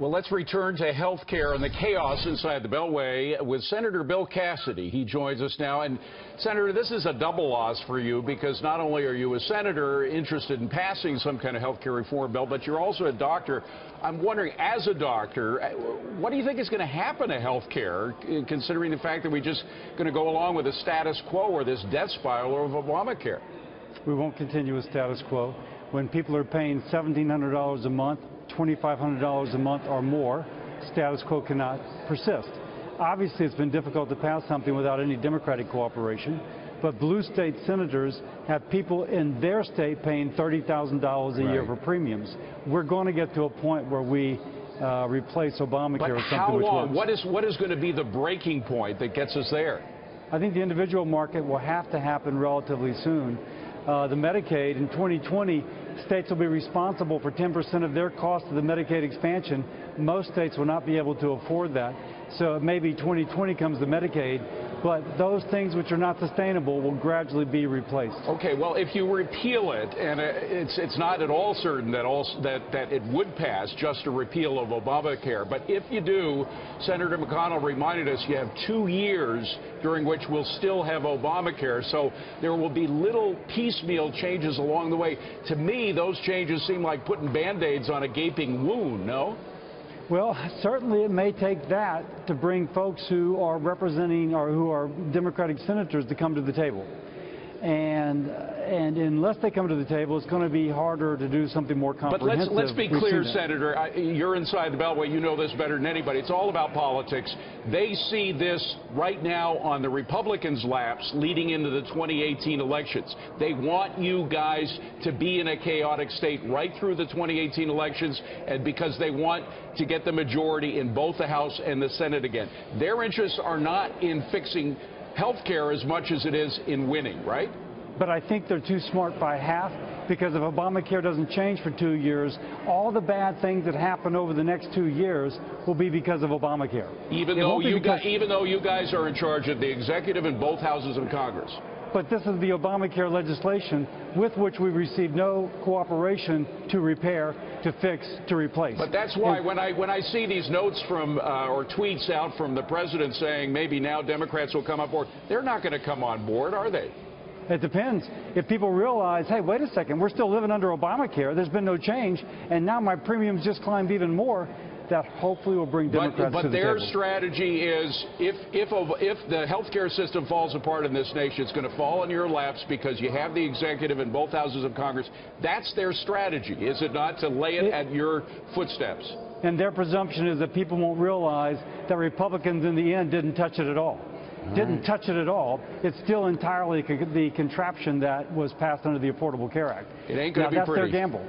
Well, let's return to health care and the chaos inside the Beltway with Senator Bill Cassidy. He joins us now. And, Senator, this is a double loss for you because not only are you a senator interested in passing some kind of health care reform bill, but you're also a doctor. I'm wondering, as a doctor, what do you think is going to happen to health care, considering the fact that we're just going to go along with the status quo or this death spiral of Obamacare? We won't continue with status quo. When people are paying $1,700 a month, $2,500 a month or more, status quo cannot persist. Obviously, it's been difficult to pass something without any Democratic cooperation, but blue state senators have people in their state paying $30,000 a year for premiums. We're going to get to a point where we replace Obamacare with something which works. What is going to be the breaking point that gets us there? I think the individual market will have to happen relatively soon. The Medicaid in 2020, states will be responsible for 10% of their cost of the Medicaid expansion. Most states will not be able to afford that. So maybe 2020 comes the Medicaid, but those things which are not sustainable will gradually be replaced. Okay, well, if you repeal it, and it's not at all certain that it would pass, just a repeal of Obamacare, but if you do, Senator McConnell reminded us you have 2 years during which we'll still have Obamacare, so there will be little piecemeal changes along the way. To me, those changes seem like putting Band-Aids on a gaping wound, no? Well, certainly it may take that to bring folks who are representing or who are Democratic senators to come to the table. And unless they come to the table, it's going to be harder to do something more comprehensive. But let's be clear, Senator. You're inside the Beltway. You know this better than anybody. It's all about politics. They see this right now on the Republicans' laps leading into the 2018 elections. They want you guys to be in a chaotic state right through the 2018 elections, and because they want to get the majority in both the House and the Senate again. Their interests are not in fixing health care as much as it is in winning, right? But I think they're too smart by half, because if Obamacare doesn't change for 2 years, all the bad things that happen over the next 2 years will be because of Obamacare. Even though you guys are in charge of the executive in both houses of Congress. But this is the Obamacare legislation with which we received no cooperation to repair, to fix, to replace. But that's why when I see these notes from or tweets out from the president saying maybe now Democrats will come on board, they're not going to come on board, are they? It depends. If people realize, hey, wait a second, we're still living under Obamacare, there's been no change, and now my premiums just climbed even more, that hopefully will bring Democrats to the table. But their strategy is, if the health care system falls apart in this nation, it's going to fall in your laps because you have the executive in both houses of Congress. That's their strategy, is it not, to lay it at your footsteps? And their presumption is that people won't realize that Republicans in the end didn't touch it at all. Didn't touch it at all. It's still entirely the contraption that was passed under the Affordable Care Act. It ain't going to be pretty. That's their gamble.